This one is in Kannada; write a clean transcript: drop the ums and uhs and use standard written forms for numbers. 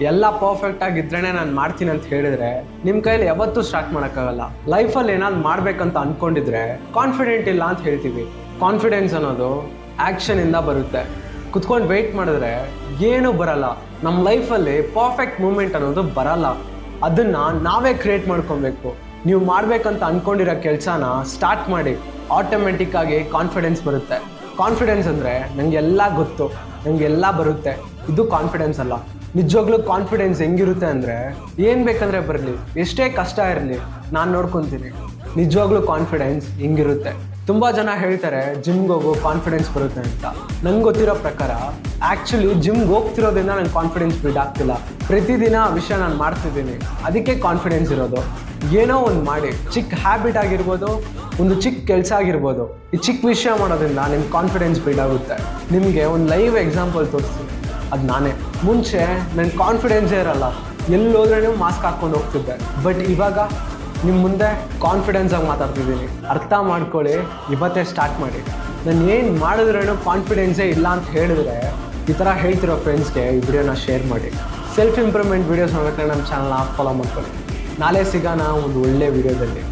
ಎಲ್ಲ ಪರ್ಫೆಕ್ಟ್ ಆಗಿದ್ರೇನೆ ನಾನು ಮಾಡ್ತೀನಿ ಅಂತ ಹೇಳಿದ್ರೆ ನಿಮ್ಮ ಕೈಯಲ್ಲಿ ಯಾವತ್ತೂ ಸ್ಟಾರ್ಟ್ ಮಾಡೋಕ್ಕಾಗಲ್ಲ. ಲೈಫಲ್ಲಿ ಏನಾದ್ರು ಮಾಡ್ಬೇಕಂತ ಅನ್ಕೊಂಡಿದ್ರೆ ಕಾನ್ಫಿಡೆಂಟ್ ಇಲ್ಲ ಅಂತ ಹೇಳ್ತೀವಿ. ಕಾನ್ಫಿಡೆನ್ಸ್ ಅನ್ನೋದು ಆ್ಯಕ್ಷನಿಂದ ಬರುತ್ತೆ. ಕುತ್ಕೊಂಡು ವೆಯ್ಟ್ ಮಾಡಿದ್ರೆ ಏನೂ ಬರಲ್ಲ. ನಮ್ಮ ಲೈಫಲ್ಲಿ ಪರ್ಫೆಕ್ಟ್ ಮೂಮೆಂಟ್ ಅನ್ನೋದು ಬರಲ್ಲ. ಅದನ್ನು ನಾವೇ ಕ್ರಿಯೇಟ್ ಮಾಡ್ಕೊಬೇಕು. ನೀವು ಮಾಡಬೇಕಂತ ಅಂದ್ಕೊಂಡಿರೋ ಕೆಲಸನ ಸ್ಟಾರ್ಟ್ ಮಾಡಿ, ಆಟೋಮೆಟಿಕ್ಕಾಗಿ ಕಾನ್ಫಿಡೆನ್ಸ್ ಬರುತ್ತೆ. ಕಾನ್ಫಿಡೆನ್ಸ್ ಅಂದರೆ ನನಗೆಲ್ಲ ಗೊತ್ತು, ನನಗೆಲ್ಲ ಬರುತ್ತೆ, ಇದು ಕಾನ್ಫಿಡೆನ್ಸ್ ಅಲ್ಲ. ನಿಜವಾಗ್ಲೂ ಕಾನ್ಫಿಡೆನ್ಸ್ ಹೆಂಗಿರುತ್ತೆ ಅಂದರೆ ಏನು ಬೇಕಂದರೆ ಬರಲಿ, ಎಷ್ಟೇ ಕಷ್ಟ ಇರಲಿ ನಾನು ನೋಡ್ಕೊತೀನಿ. ನಿಜವಾಗ್ಲೂ ಕಾನ್ಫಿಡೆನ್ಸ್ ಹಿಂಗಿರುತ್ತೆ. ತುಂಬ ಜನ ಹೇಳ್ತಾರೆ ಜಿಮ್ಗೆ ಹೋಗೋ ಕಾನ್ಫಿಡೆನ್ಸ್ ಬರುತ್ತೆ ಅಂತ. ನಂಗೆ ಗೊತ್ತಿರೋ ಪ್ರಕಾರ ಆ್ಯಕ್ಚುಲಿ ಜಿಮ್ಗೆ ಹೋಗ್ತಿರೋದ್ರಿಂದ ನಂಗೆ ಕಾನ್ಫಿಡೆನ್ಸ್ ಬಿಲ್ಡ್ ಆಗ್ತಿಲ್ಲ. ಪ್ರತಿದಿನ ಆ ವಿಷಯ ನಾನು ಮಾಡ್ತಿದ್ದೀನಿ, ಅದಕ್ಕೆ ಕಾನ್ಫಿಡೆನ್ಸ್ ಇರೋದು. ಏನೋ ಒಂದು ಮಾಡಿ, ಚಿಕ್ಕ ಹ್ಯಾಬಿಟ್ ಆಗಿರ್ಬೋದು, ಒಂದು ಚಿಕ್ಕ ಕೆಲಸ ಆಗಿರ್ಬೋದು, ಈ ಚಿಕ್ಕ ವಿಷಯ ಮಾಡೋದ್ರಿಂದ ನಿಮ್ಗೆ ಕಾನ್ಫಿಡೆನ್ಸ್ ಬಿಲ್ಡ್ ಆಗುತ್ತೆ. ನಿಮಗೆ ಒಂದು ಲೈವ್ ಎಕ್ಸಾಂಪಲ್ ತೋರಿಸ್ತೀನಿ. ಅದು ನಾನೇ. ಮುಂಚೆ ನನ್ನ ಕಾನ್ಫಿಡೆನ್ಸೇ ಇರಲ್ಲ, ಎಲ್ಲೋದ್ರೂ ಮಾಸ್ಕ್ ಹಾಕ್ಕೊಂಡು ಹೋಗ್ತಿದ್ದೆ. ಬಟ್ ಇವಾಗ ನಿಮ್ಮ ಮುಂದೆ ಕಾನ್ಫಿಡೆನ್ಸಾಗಿ ಮಾತಾಡ್ತಿದ್ದೀನಿ. ಅರ್ಥ ಮಾಡ್ಕೊಳ್ಳಿ, ಇವತ್ತೇ ಸ್ಟಾರ್ಟ್ ಮಾಡಿ. ನಾನು ಏನು ಮಾಡಿದ್ರೂ ಕಾನ್ಫಿಡೆನ್ಸೇ ಇಲ್ಲ ಅಂತ ಹೇಳಿದ್ರೆ ಈ ಥರ ಹೇಳ್ತಿರೋ ಫ್ರೆಂಡ್ಸ್ಗೆ ಈ ವಿಡಿಯೋನ ಶೇರ್ ಮಾಡಿ. ಸೆಲ್ಫ್ ಇಂಪ್ರೂವ್ಮೆಂಟ್ ವೀಡಿಯೋಸ್ ನೋಡೋಕ್ಕೆ ನಮ್ಮ ಚಾನಲ್ನ ಫಾಲೋ ಮಾಡ್ಕೊಳ್ಳಿ. ನಾಳೆ ಸಿಗೋಣ ಒಂದು ಒಳ್ಳೆ ವಿಡಿಯೋದಲ್ಲಿ.